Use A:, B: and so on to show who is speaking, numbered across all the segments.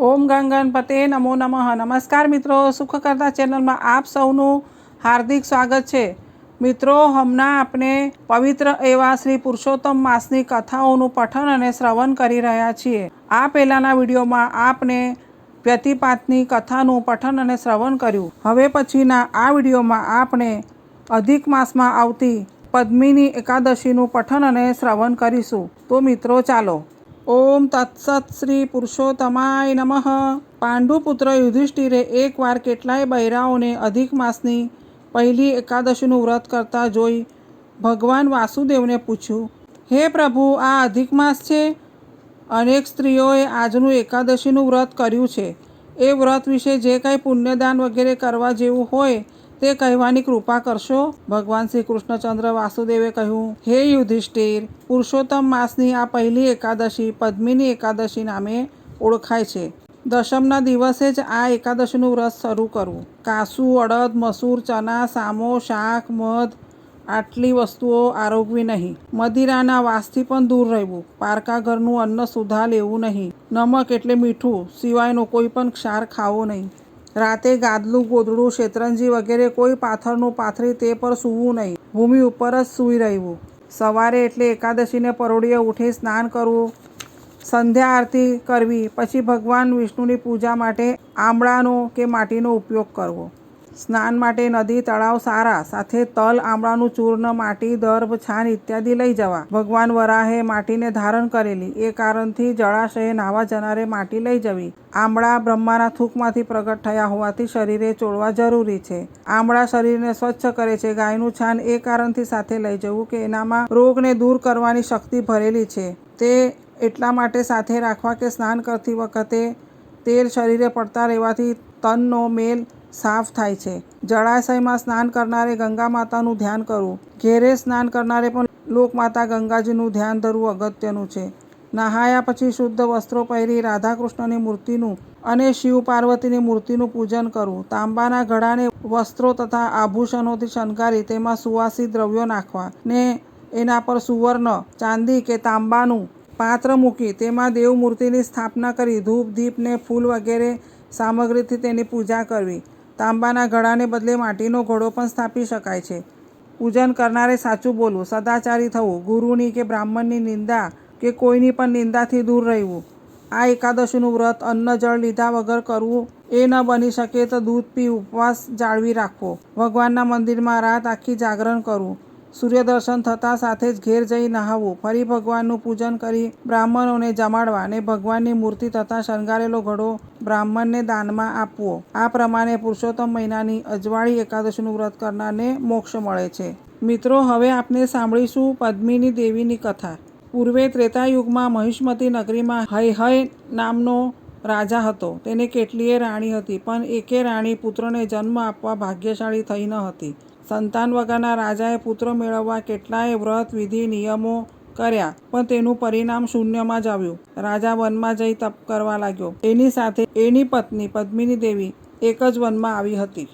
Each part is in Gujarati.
A: ઓમ ગંગણપતે નમો નમઃ. નમસ્કાર મિત્રો, સુખ કરતા ચેનલમાં આપ સૌનું હાર્દિક સ્વાગત છે. મિત્રો, હમણાં આપણે પવિત્ર એવા શ્રી પુરુષોત્તમ માસની કથાઓનું પઠન અને શ્રવણ કરી રહ્યા છીએ. આ પહેલાંના વિડીયોમાં આપને વ્યતિપાતની કથાનું પઠન અને શ્રવણ કર્યું. હવે પછીના આ વિડીયોમાં આપણે અધિક માસમાં આવતી પદ્મિની એકાદશીનું પઠન અને શ્રવણ કરીશું. તો મિત્રો ચાલો. ઓમ તત્સત શ્રી પુરુષોત્તમાય નમઃ. પાંડુપુત્ર યુધિષ્ઠિરે એકવાર કેટલાય બૈરાઓને અધિક માસની પહેલી એકાદશીનું વ્રત કરતા જોઈ ભગવાન વાસુદેવને પૂછ્યું, હે પ્રભુ, આ અધિક માસ છે? અનેક સ્ત્રીઓએ આજનું એકાદશીનું વ્રત કર્યું છે. એ વ્રત વિશે જે કંઈ પુણ્યદાન વગેરે કરવા જેવું હોય તે કહેવાની કૃપા કરશો. ભગવાન શ્રી કૃષ્ણચંદ્ર વાસુદેવે કહ્યું, હે યુધિષ્ઠિર, પુરુષોત્તમ માસની આ પહેલી એકાદશી પદ્મિની એકાદશી નામે ઓળખાય છે. દશમના દિવસે જ આ એકાદશીનું વ્રત શરૂ કરવું. કાસુ, અડદ, મસૂર, ચના, સામો, શાક, મધ આટલી વસ્તુઓ આરોગવી નહીં. મદિરાના વાસથી પણ દૂર રહેવું. પારકા ઘરનું અન્ન સુધા લેવું નહીં. નમક એટલે મીઠું સિવાયનો કોઈ પણ ક્ષાર ખાવો નહીં. રાતે ગાદલું, ગોદડું, શેતરંજી વગેરે કોઈ પાથરનું પાથરી તે પર સૂવું નહીં. ભૂમિ ઉપર જ સૂઈ રહેવું. સવારે એટલે એકાદશીને પરોઢિયે ઉઠી સ્નાન કરવું, સંધ્યા આરતી કરવી, પછી ભગવાન વિષ્ણુની પૂજા માટે આંબળાનો કે માટીનો ઉપયોગ કરવો. સ્નાન માટે નદી, તળાવ સારા સાથે તલ, આંબળાનું ચૂર્ણ, માટી, દર્ભ, છાન ઇત્યાદિ લઈ જવા. ભગવાન વરાહે માટીને ધારણ કરેલી એ કારણથી જળાશયે નાહવા જનારે માટી લઈ જવી. આંબળા બ્રહ્માના થૂકમાંથી પ્રગટ થયા હોવાથી શરીરે ચોળવા જરૂરી છે. આંબળા શરીરને સ્વચ્છ કરે છે. ગાયનું છાન એ કારણથી સાથે લઈ જવું કે એનામાં રોગને દૂર કરવાની શક્તિ ભરેલી છે. તે એટલા માટે સાથે રાખવા કે સ્નાન કરતી વખતે તેલ શરીરે પડતા રહેવાથી તનનો મેલ સાફ થાય છે. જળાશયમાં સ્નાન કરનારે ગંગા માતાનું ધ્યાન કરવું. ઘેરે સ્નાન કરનારે પણ લોકમાતા ગંગાજીનું ધ્યાન ધરવું અગત્યનું છે. નહાયા પછી શુદ્ધ વસ્ત્રો પહેરી રાધા કૃષ્ણની મૂર્તિનું અને શિવ પાર્વતીની મૂર્તિનું પૂજન કરવું. તાંબાના ઘડાને વસ્ત્રો તથા આભૂષણોથી શણગારી તેમાં સુવાસિત દ્રવ્યો નાખવા ને એના પર સુવર્ણ, ચાંદી કે તાંબાનું પાત્ર મૂકી તેમાં દેવ મૂર્તિની સ્થાપના કરી ધૂપ, દીપ ને ફૂલ વગેરે સામગ્રીથી તેની પૂજા કરવી. તાંબાના ઘડાને બદલે માટીનો ઘડો પણ સ્થાપી શકાય છે. પૂજન કરનારે સાચું બોલવું, સદાચારી થવું, ગુરુની કે બ્રાહ્મણની નિંદા કે કોઈની પણ નિંદાથી દૂર રહેવું. આ એકાદશીનું વ્રત અન્ન જળ લીધા વગર કરવું. એ ન બની શકે તો દૂધ પી ઉપવાસ જાળવી રાખવો. ભગવાનના મંદિરમાં રાત આખી જાગરણ કરવું. સૂર્યદર્શન થતાં સાથે જ ઘેર જઈ નહાવું. ફરી ભગવાનનું પૂજન કરી બ્રાહ્મણોને જમાડવા અને ભગવાનની મૂર્તિ તથા શણગારેલો ઘડો બ્રાહ્મણને દાનમાં આપવો. આ પ્રમાણે પુરુષોત્તમ મહિનાની અજવાળી એકાદશીનું વ્રત કરનારને મોક્ષ મળે છે. મિત્રો, હવે આપણે સાંભળીશું પદ્મિની દેવીની કથા. પૂર્વે ત્રેતાયુગમાં મહિષ્મતી નગરીમાં હય નામનો રાજા હતો. તેને કેટલીય રાણી હતી, પણ એકે રાણી પુત્રને જન્મ આપવા ભાગ્યશાળી થઈ ન હતી. સંતાન વગરના રાજાએ પુત્ર મેળવવા કેટલાય વ્રત, વિધિ, નિયમો કર્યા, પણ તેનું પરિણામ શૂન્યમાં જ આવ્યું. રાજા વનમાં જઈ તપ કરવા લાગ્યો. એની સાથે એની પત્ની પદ્મિની દેવી એક જ વનમાં આવી હતી.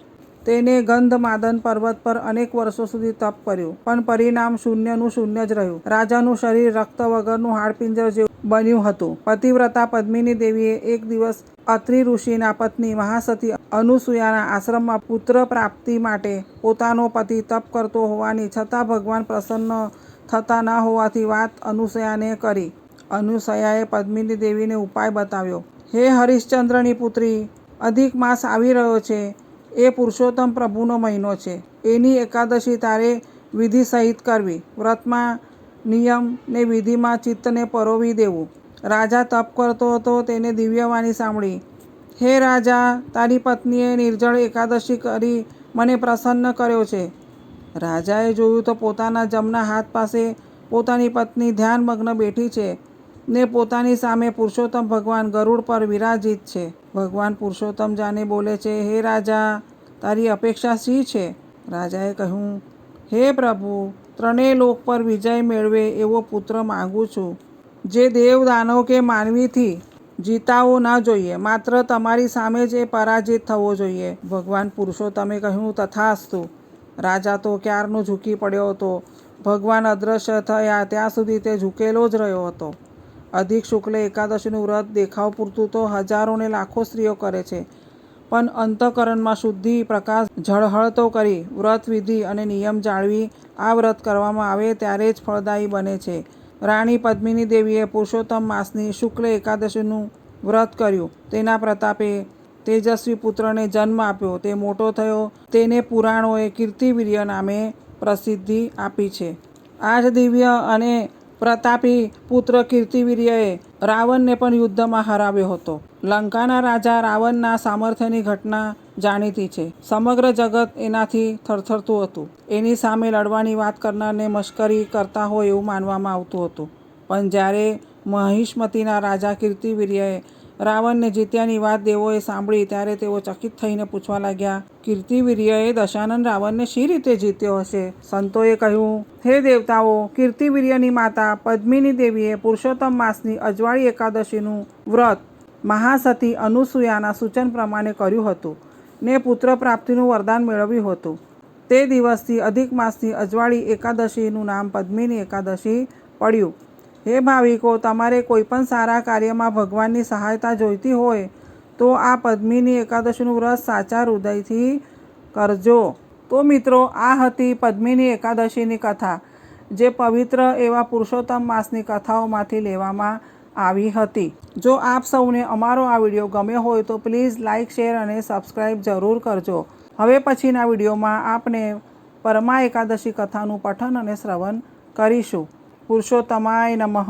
A: તેને ગંધમાદન પર્વત પર અનેક વર્ષો સુધી તપ કર્યું, પણ પરિણામ શૂન્યનું શૂન્ય જ રહ્યું. રાજાનું શરીર રક્ત વગરનું હાડપિંજર જેવું બન્યું હતું. પતિવ્રતા પદ્મિની દેવીએ એક દિવસ અત્રિ ઋષિના પત્ની મહાસતી અનુસૂયાના આશ્રમમાં પુત્ર પ્રાપ્તિ માટે પોતાનો પતિ તપ કરતો હોવાની છતાં ભગવાન પ્રસન્ન થતા ન હોવાથી વાત અનુસૂયાને કરી. અનુસૂયાએ પદ્મિની દેવીને ઉપાય બતાવ્યો. હે હરિશ્ચંદ્રની પુત્રી, અધિક માસ આવી રહ્યો છે. એ પુરુષોત્તમ પ્રભુનો મહિનો છે. એની એકાદશી તારે વિધિ સહિત કરવી. વ્રતમાં નિયમ ને વિધિમાં ચિત્તને પરોવી દેવું. રાજા તપ કરતો હતો. તેને દિવ્યવાણી સાંભળી. હે રાજા, તારી પત્નીએ નિર્જળ એકાદશી કરી મને પ્રસન્ન કર્યો છે. રાજાએ જોયું તો પોતાના જમણા હાથ પાસે પોતાની પત્ની ધ્યાનમગ્ન બેઠી છે ને પોતાની સામે પુરુષોત્તમ ભગવાન ગરુડ પર વિરાજિત છે. ભગવાન પુરુષોત્તમ જાને બોલે છે, હે રાજા, તારી અપેક્ષા શી છે? રાજાએ કહ્યું, હે પ્રભુ, ત્રણેય લોક પર વિજય મેળવે એવો પુત્ર માગું છું, જે દેવ, દાનવ કે માનવીથી જીતાવો ન જોઈએ. માત્ર તમારી સામે જ એ પરાજિત થવો જોઈએ. ભગવાન પુરુષોત્તમે કહ્યું, તથાસ્તુ. રાજા તો ક્યારનો ઝૂકી પડ્યો હતો. ભગવાન અદૃશ્ય થયા ત્યાં સુધી તે ઝૂકેલો જ રહ્યો હતો. અધિક શુક્લ એકાદશીનું વ્રત દેખાવ પૂરતું તો હજારો ને લાખો સ્ત્રીઓ કરે છે, પણ અંતઃકરણમાં શુદ્ધિ પ્રકાશ ઝળહળતો કરી વ્રત વિધિ અને નિયમ જાળવી આ વ્રત કરવામાં આવે ત્યારે જ ફળદાયી બને છે. રાણી પદ્મિની દેવીએ પુરુષોત્તમ માસની શુક્લ એકાદશીનું વ્રત કર્યું. તેના પ્રતાપે તેજસ્વી પુત્રને જન્મ આપ્યો. તે મોટો થયો. તેને પુરાણોએ કીર્તિવીર્ય નામે પ્રસિદ્ધિ આપી છે. આ જ દિવ્ય અને પ્રતાપી પુત્ર કીર્તિવીર્યએ રાવણને પણ યુદ્ધમાં હરાવ્યો હતો. લંકાના રાજા રાવણના સામર્થ્યની ઘટના જાણીતી છે. સમગ્ર જગત એનાથી થરથરતું હતું. એની સામે લડવાની વાત કરનારને મશ્કરી કરતા હોય એવું માનવામાં આવતું હતું. પણ જ્યારે મહિષ્મતીના રાજા કીર્તિવીર્યએ રાવણને જીત્યાની વાત દેવોએ સાંભળી ત્યારે તેઓ ચકિત થઈને પૂછવા લાગ્યા, કીર્તિવીર્યએ દશાનન રાવણને શી રીતે જીત્યો હશે? સંતોએ કહ્યું, હે દેવતાઓ, કીર્તિવીર્યની માતા પદ્મિની દેવીએ પુરુષોત્તમ માસની અજવાળી એકાદશીનું વ્રત મહાસતી અનુસૂયાના સૂચન પ્રમાણે કર્યું હતું ને પુત્ર પ્રાપ્તિનું વરદાન મેળવ્યું હતું. તે દિવસથી અધિક માસની અજવાળી એકાદશીનું નામ પદ્મિની એકાદશી પડ્યું. હે ભાવિકો, તમારે કોઈ પણ સારા કાર્યમાં ભગવાનની સહાયતા જોઈતી હોય તો આ પદ્મિની એકાદશીનું વ્રત સાચા હૃદયથી કરજો. તો મિત્રો, આ હતી પદ્મિની એકાદશીની કથા, જે પવિત્ર એવા પુરુષોત્તમ માસની કથાઓમાંથી લેવામાં આવી હતી. જો આપ સૌને અમારો આ વિડીયો ગમ્યો હોય તો પ્લીઝ લાઇક, શેર અને સબસ્ક્રાઈબ જરૂર કરજો. હવે પછીના વિડીયોમાં આપણે પરમા એકાદશી કથાનું પઠન અને શ્રવણ કરીશું. પુરુષોત્તમાય નમઃ.